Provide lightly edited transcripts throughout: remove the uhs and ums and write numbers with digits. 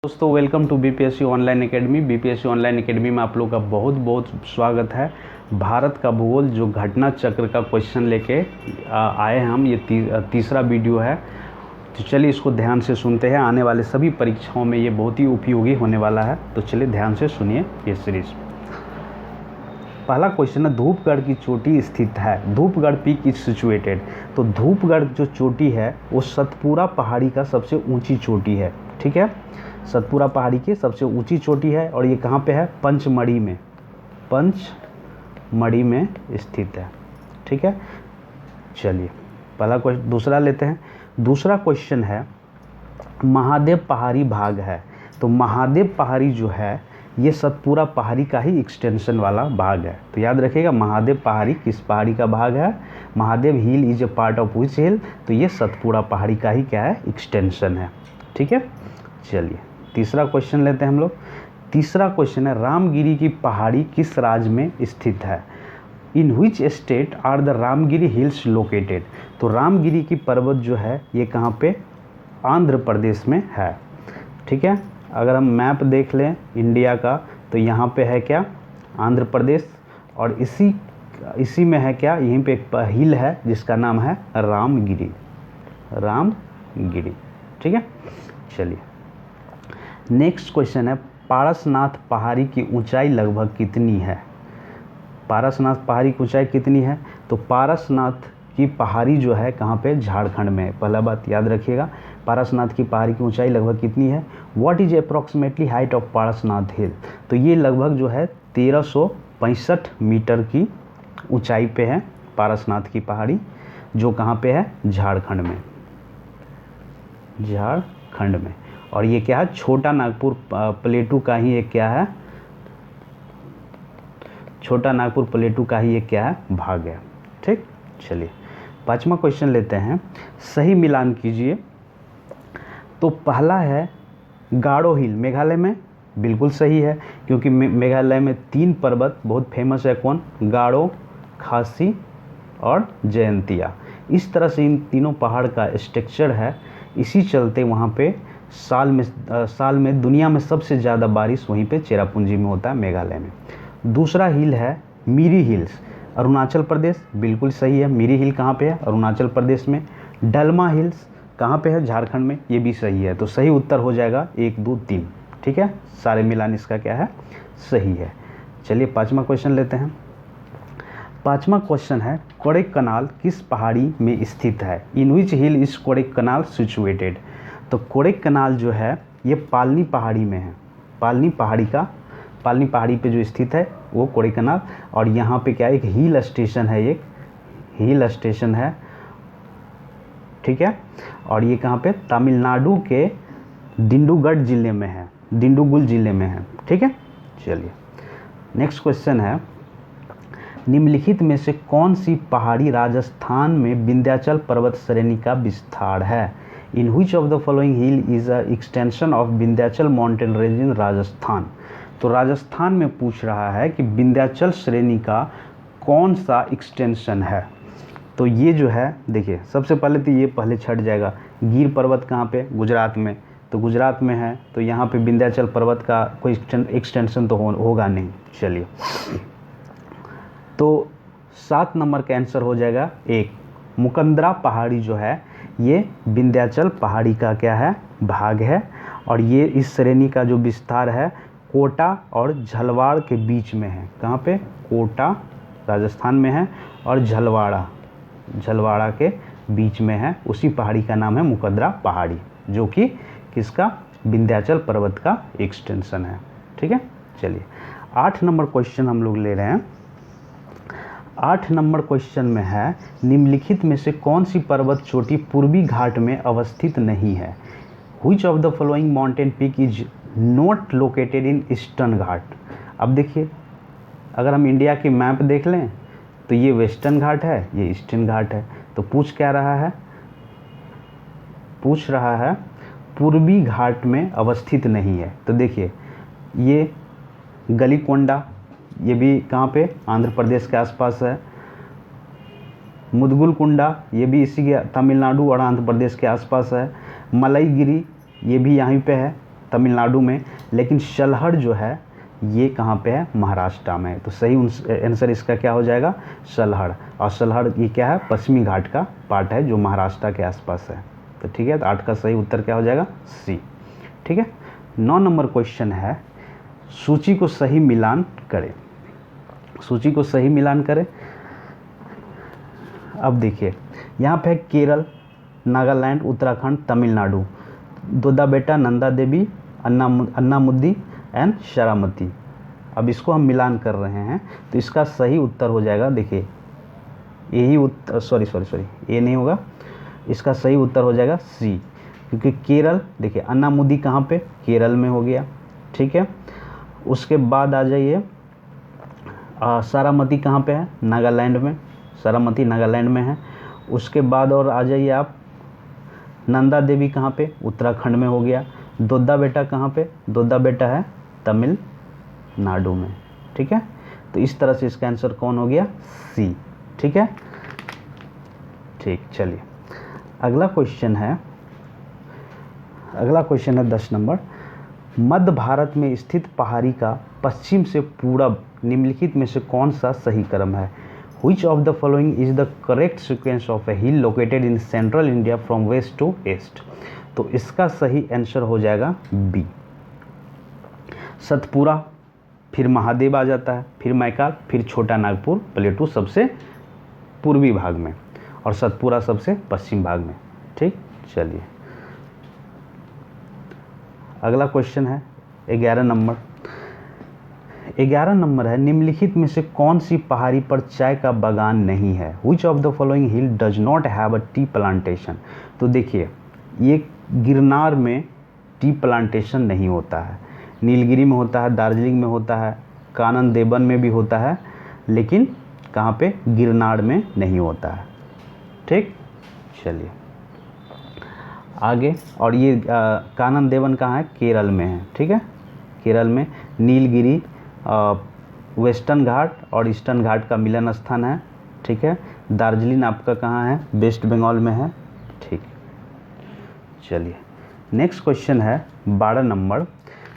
दोस्तों welcome to BPSC online academy. BPSC online academy में आप लोग का बहुत बहुत स्वागत है। भारत का भूगोल जो घटना चक्र का क्वेश्चन लेके आए हैं हम, ये तीसरा वीडियो है। तो चलिए इसको ध्यान से सुनते हैं, आने वाले सभी परीक्षाओं में ये बहुत ही उपयोगी होने वाला है। तो चलिए ध्यान से सुनिए ये सीरीज। पहला क्वेश्चन है, धूपगढ़ की चोटी स्थित है। Dhupgarh peak is situated. तो धूपगढ़ जो चोटी है वो सतपुरा पहाड़ी का सबसे ऊंची चोटी है। ठीक है, सतपुरा पहाड़ी की सबसे ऊंची चोटी है और ये कहाँ पे है? पंचमढ़ी में, पंचमढ़ी में स्थित है। ठीक है, चलिए पहला क्वेश्चन। दूसरा लेते हैं। दूसरा क्वेश्चन है, महादेव पहाड़ी भाग है। तो महादेव पहाड़ी जो है ये सतपुरा पहाड़ी का ही एक्सटेंशन वाला भाग है। तो याद रखिएगा, महादेव पहाड़ी किस पहाड़ी का भाग है? Mahadev hill is a part of which hill? तो ये सतपुरा पहाड़ी का ही क्या है? एक्सटेंशन है। ठीक है, चलिए तीसरा क्वेश्चन लेते हैं हम लोग। तीसरा क्वेश्चन है, रामगिरी की पहाड़ी किस राज्य में स्थित है? In which state are the Ramgiri hills located? तो रामगिरी की पर्वत जो है ये कहाँ पे? आंध्र प्रदेश में है। ठीक है, अगर हम मैप देख लें इंडिया का तो यहाँ पे है क्या? आंध्र प्रदेश। और इसी में है क्या? यहीं पे एक हिल है जिसका नाम है रामगिरी, रामगिरी। ठीक है, चलिए नेक्स्ट क्वेश्चन है, पारसनाथ पहाड़ी की ऊंचाई लगभग कितनी है? पारसनाथ पहाड़ी की ऊंचाई कितनी है? तो पारसनाथ की पहाड़ी जो है कहाँ पे? झारखंड में। पहला बात याद रखिएगा, पारसनाथ की पहाड़ी की ऊंचाई लगभग कितनी है? What is approximately height of Parasnath hill? तो ये लगभग जो है 1365 मीटर की ऊंचाई पे है पारसनाथ की पहाड़ी, जो कहाँ पे है? झारखंड में, झारखंड में। और ये क्या है? छोटा नागपुर प्लेटू का ही एक क्या है? छोटा नागपुर प्लेटू का ही एक क्या है? भाग है। ठीक, चलिए पांचवा क्वेश्चन लेते हैं, सही मिलान कीजिए। तो पहला है गारो हिल मेघालय में, बिल्कुल सही है, क्योंकि मेघालय में 3 पर्वत बहुत फेमस है। कौन? गारो, खासी और जयंतिया। इस तरह से इन तीनों पहाड़ का स्ट्रक्चर है। इसी चलते वहाँ पे साल में दुनिया में सबसे ज़्यादा बारिश वहीं पे चेरापूंजी में होता है, मेघालय में। दूसरा हिल है मिरी हिल्स, अरुणाचल प्रदेश, बिल्कुल सही है। मिरी हिल कहाँ पे है? अरुणाचल प्रदेश में। डलमा हिल्स कहाँ पे है? झारखंड में, ये भी सही है। तो सही उत्तर हो जाएगा 1, 2, 3। ठीक है, सारे मिलान इसका क्या है? सही है। चलिए पाँचवा क्वेश्चन लेते हैं। पाँचवा क्वेश्चन है, कोडाईकनाल किस पहाड़ी में स्थित है? In which hill is Kodaikanal situated? तो कोडाईकनाल जो है ये पालनी पहाड़ी में है। पालनी पहाड़ी पे जो स्थित है वो कोडाईकनाल। और यहाँ पे क्या है? एक हिल स्टेशन है, एक हिल स्टेशन है। ठीक है, और ये कहाँ पे? तमिलनाडु के डिंडुगढ़ जिले में है, डिंडुगुल जिले में है। ठीक है, चलिए नेक्स्ट क्वेश्चन है, निम्नलिखित में से कौन सी पहाड़ी राजस्थान में विंध्याचल पर्वत श्रेणी का विस्तार है? In which of the following hill is a extension of Vindhyachal mountain range in Rajasthan? तो राजस्थान में पूछ रहा है कि विंध्याचल श्रेणी का कौन सा एक्सटेंशन है। तो ये जो है, देखिए सबसे पहले तो ये पहले छट जाएगा। गिर पर्वत कहाँ पे? गुजरात में। तो गुजरात में है तो यहाँ पे विंध्याचल पर्वत का कोई एक्सटेंशन तो होगा नहीं। चलिए, तो 7 नंबर का आंसर हो जाएगा 1। मुकंदरा पहाड़ी जो है ये विंध्याचल पहाड़ी का क्या है? भाग है। और ये इस श्रेणी का जो विस्तार है कोटा और झलवाड़ के बीच में है। कहाँ पे? कोटा राजस्थान में है और झलवाड़ा के बीच में है। उसी पहाड़ी का नाम है मुकंदरा पहाड़ी, जो कि किसका? विंध्याचल पर्वत का एक्सटेंशन है। ठीक है, चलिए 8 नंबर क्वेश्चन हम लोग ले रहे हैं। 8 नंबर क्वेश्चन में है, निम्नलिखित में से कौन सी पर्वत चोटी पूर्वी घाट में अवस्थित नहीं है? Which of the following mountain peak is not located in eastern Ghat? अब देखिए, अगर हम इंडिया की मैप देख लें तो ये वेस्टर्न घाट है, ये ईस्टर्न घाट है। तो पूछ क्या रहा है? पूछ रहा है पूर्वी घाट में अवस्थित नहीं है। तो देखिए ये गलीकोंडा, ये भी कहाँ पे? आंध्र प्रदेश के आसपास है। मुदगुलकुंडा ये भी इसी के तमिलनाडु और आंध्र प्रदेश के आसपास है। मलईगिरी ये भी यहीं पे है, तमिलनाडु में, लेकिन शलहड़ जो है ये कहाँ पे है, महाराष्ट्र में है। तो सही आंसर इसका क्या हो जाएगा, शलहड़। और शलहड़ ये क्या है, पश्चिमी घाट का पार्ट है जो महाराष्ट्र के आसपास है। तो ठीक है, तो 8 का सही उत्तर क्या हो जाएगा, सी। ठीक है, 9 नंबर क्वेश्चन है, सूची को सही मिलान करें। सूची को सही मिलान करें। अब देखिए यहाँ पे केरल, नागालैंड, उत्तराखंड, तमिलनाडु, दोदा बेटा, नंदा देवी, अन्नामुद्दी एंड शरामती। अब इसको हम मिलान कर रहे हैं, तो इसका सही उत्तर हो जाएगा, देखिए यही उत्तर, सॉरी ये नहीं होगा, इसका सही उत्तर हो जाएगा सी। क्योंकि केरल, देखिए अन्नामुद्दी कहाँ पे, केरल में हो गया। ठीक है, उसके बाद आ जाइए शरामती कहाँ पे है, नागालैंड में, शरामती नागालैंड में है। उसके बाद और आ जाइए आप, नंदा देवी कहाँ पे, उत्तराखंड में हो गया। दोदा बेटा कहाँ पे, दोदा बेटा है तमिलनाडु में। ठीक है, तो इस तरह से इसका आंसर कौन हो गया, सी। ठीक है, ठीक, चलिए अगला क्वेश्चन है 10 नंबर। मध्य भारत में स्थित पहाड़ी का पश्चिम से पूरब निम्नलिखित में से कौन सा सही क्रम है। Which of the following is the correct sequence of a hill located in central India from west to east? तो इसका सही आंसर हो जाएगा बी, सतपुरा, फिर महादेव आ जाता है, फिर मैकाल, फिर छोटा नागपुर प्लेटू सबसे पूर्वी भाग में और सतपुरा सबसे पश्चिम भाग में। ठीक, चलिए अगला क्वेश्चन है 11 नंबर। 11 नंबर है, निम्नलिखित में से कौन सी पहाड़ी पर चाय का बागान नहीं है। Which of the following hill does not have a tea plantation? तो देखिए ये गिरनार में टी प्लांटेशन नहीं होता है, नीलगिरी में होता है, दार्जिलिंग में होता है, कानन देवन में भी होता है, लेकिन कहाँ पे, गिरनार में नहीं होता है। ठीक, चलिए आगे। और ये कानन देवन कहाँ है, केरल में है। ठीक है, केरल में नीलगिरी वेस्टर्न घाट और ईस्टर्न घाट का मिलन स्थान है। ठीक है, दार्जिलिंग आपका कहाँ है, वेस्ट बंगाल में है। ठीक, चलिए नेक्स्ट क्वेश्चन है 12 नंबर।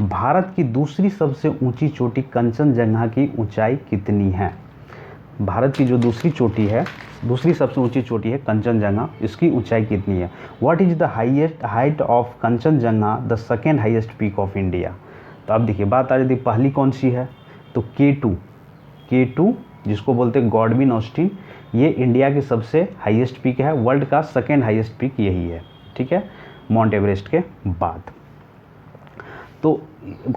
भारत की दूसरी सबसे ऊंची चोटी कंचनजंगा की ऊंचाई कितनी है। भारत की जो दूसरी चोटी है, दूसरी सबसे ऊंची चोटी है कंचनजंगा, इसकी ऊंचाई कितनी है। What is the highest height of Kanchenjunga, the second highest peak of India. तो अब देखिए बात आ जाती है पहली कौन सी है, तो K2 जिसको बोलते हैं गॉडविन ऑस्टिन, ये इंडिया की सबसे हाईएस्ट पीक है, वर्ल्ड का सेकेंड हाईएस्ट पीक यही है। ठीक है, माउंट एवरेस्ट के बाद। तो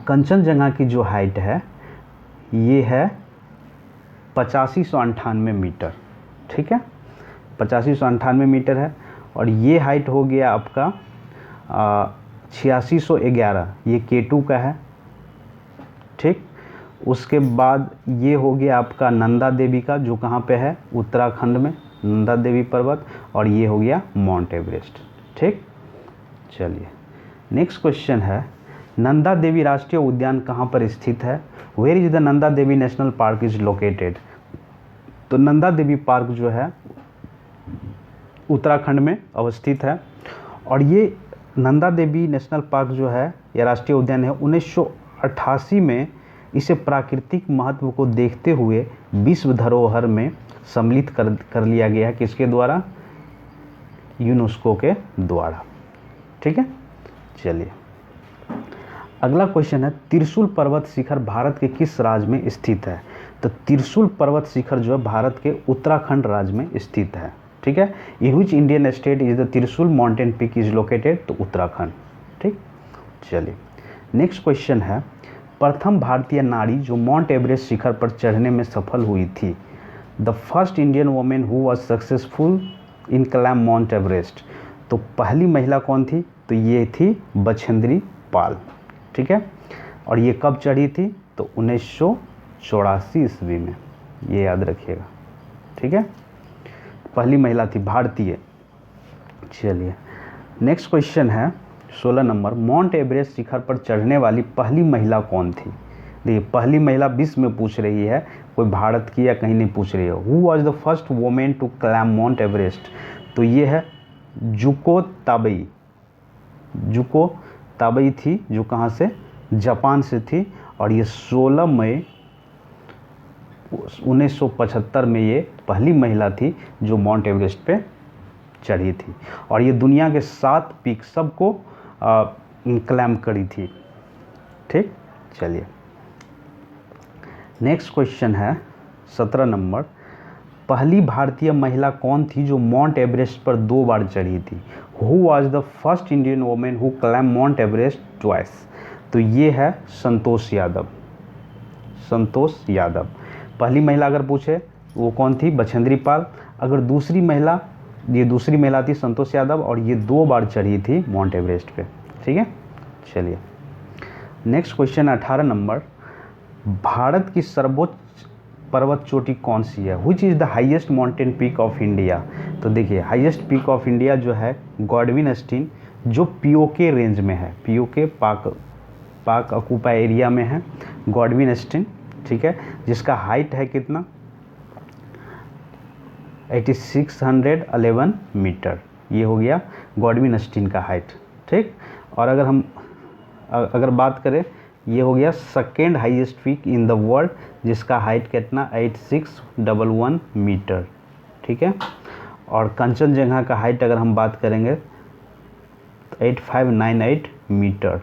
कंचनजंगा की जो हाइट है ये है 8598 मीटर। ठीक है, 8598 मीटर है। और ये हाइट हो गया आपका 8611, ये K2 का है। ठीक, उसके बाद ये हो गया आपका नंदा देवी का, जो कहाँ पे है, उत्तराखंड में, नंदा देवी पर्वत। और ये हो गया माउंट एवरेस्ट। ठीक, चलिए नेक्स्ट क्वेश्चन है, नंदा देवी राष्ट्रीय उद्यान कहाँ पर स्थित है। Where is the Nanda Devi national park is located. तो नंदा देवी पार्क जो है उत्तराखंड में अवस्थित है। और ये नंदा देवी नेशनल पार्क जो है, यह राष्ट्रीय उद्यान है, 1988 में इसे प्राकृतिक महत्व को देखते हुए विश्व धरोहर में सम्मिलित कर लिया गया है। किसके द्वारा, यूनेस्को के द्वारा। ठीक है, चलिए अगला क्वेश्चन है, त्रिशूल पर्वत शिखर भारत के किस राज्य में स्थित है। तो त्रिशूल पर्वत शिखर जो है भारत के उत्तराखंड राज्य में स्थित है। ठीक है, in which Indian state is the त्रिशूल माउंटेन पीक इज लोकेटेड, तो उत्तराखंड। ठीक, चलिए नेक्स्ट क्वेश्चन है, प्रथम भारतीय नारी जो माउंट एवरेस्ट शिखर पर चढ़ने में सफल हुई थी। The first Indian women who was successful in climb Mount Everest. तो पहली महिला कौन थी, तो ये थी बछेंद्री पाल। ठीक है, और ये कब चढ़ी थी, तो 1984 ईस्वी में, ये याद रखिएगा। ठीक है, पहली महिला थी भारतीय। चलिए नेक्स्ट क्वेश्चन है 16 नंबर, माउंट एवरेस्ट शिखर पर चढ़ने वाली पहली महिला कौन थी। देखिए पहली महिला विश्व में पूछ रही है, कोई भारत की या कहीं नहीं पूछ रही है। Who was the first women to climb Mount Everest. तो ये है जुको ताबेई। जुको ताबई थी, जो कहाँ से, जापान से थी, और ये 16 मई 1975 में ये पहली महिला थी जो माउंट एवरेस्ट पे चढ़ी थी। और ये दुनिया के 7 पीक सबको क्लाइम करी थी। ठीक, चलिए नेक्स्ट क्वेश्चन है 17 नंबर। पहली भारतीय महिला कौन थी जो माउंट एवरेस्ट पर 2 बार चढ़ी थी? Who was the first Indian women who climb Mount Everest twice? तो ये है संतोष यादव। संतोष यादव पहली महिला अगर पूछे वो कौन थी? बछेंद्री पाल। अगर दूसरी महिला, ये दूसरी महिला थी संतोष यादव, और ये 2 बार चढ़ी थी माउंट एवरेस्ट पे। ठीक है, चलिए नेक्स्ट क्वेश्चन 18 नंबर। भारत की सर्वोच्च पर्वत चोटी कौन सी है? Which is the highest mountain peak of India? तो देखिए हाईएस्ट पीक ऑफ इंडिया जो है गॉडविन स्टीन, जो पीओके रेंज में है, पीओके पाक ऑक्यूपाई एरिया में है गॉडविन स्टीन। ठीक है, जिसका हाइट है कितना? 8611 मीटर। ये हो गया गॉडविन स्टीन का हाइट। ठीक, और अगर बात करें, ये हो गया second highest peak in the world, जिसका हाइट कितना? 8611 मीटर। ठीक है, और कंचनजंगा का हाइट अगर हम बात करेंगे तो 8598 मीटर।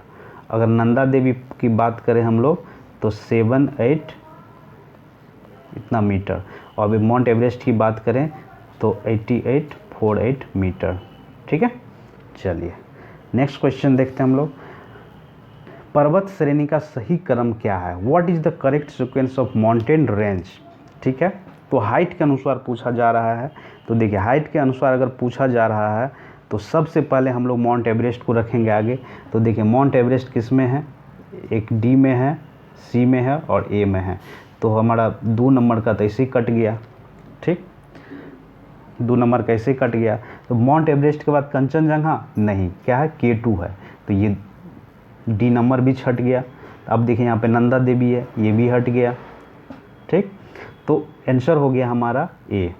अगर नंदा देवी की बात करें हम लोग तो 78 इतना मीटर। और अभी माउंट एवरेस्ट की बात करें तो 8848 मीटर। ठीक है, चलिए नेक्स्ट क्वेश्चन देखते हैं हम लोग। पर्वत श्रेणी का सही क्रम क्या है? What is the correct sequence of mountain range? ठीक है, तो हाइट के अनुसार पूछा जा रहा है। तो देखिए हाइट के अनुसार अगर पूछा जा रहा है तो सबसे पहले हम लोग माउंट एवरेस्ट को रखेंगे आगे। तो देखिए माउंट एवरेस्ट किस में है? एक डी में है, सी में है और ए में है। तो हमारा 2 नंबर का तो ऐसे ही कट गया। ठीक, 2 नंबर कैसे कट गया? तो माउंट एवरेस्ट के बाद कंचनजंगा नहीं, क्या है? K2 है, तो ये डी नंबर भी छट गया। अब देखिए यहाँ पे नंदा देवी है, ये भी हट गया। ठीक, तो आंसर हो गया हमारा ए।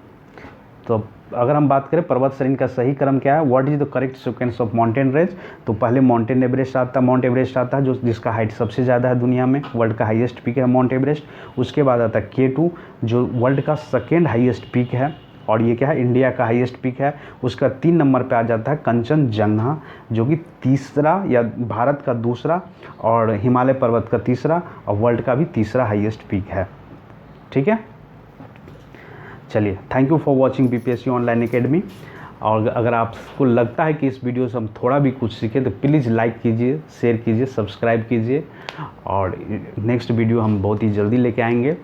तो अगर हम बात करें पर्वत श्रेणी का सही क्रम क्या है, what is the correct sequence of mountain range, तो पहले माउंट एवरेस्ट आता है, जो जिसका हाइट सबसे ज़्यादा है दुनिया में, वर्ल्ड का हाईएस्ट पीक है माउंट एवरेस्ट। उसके बाद आता है K2 जो वर्ल्ड का सेकेंड हाईएस्ट पीक है, और ये क्या है? इंडिया का हाईएस्ट पीक है। उसका 3 नंबर पे आ जाता है कंचनजंगा, जो कि तीसरा या भारत का दूसरा और हिमालय पर्वत का तीसरा और वर्ल्ड का भी तीसरा हाईएस्ट पीक है। ठीक है, चलिए thank you for watching BPSC online academy. और अगर आपको लगता है कि इस वीडियो से हम थोड़ा भी कुछ सीखें तो प्लीज़ लाइक कीजिए, शेयर कीजिए, सब्सक्राइब कीजिए, और नेक्स्ट वीडियो हम बहुत ही जल्दी लेके आएंगे।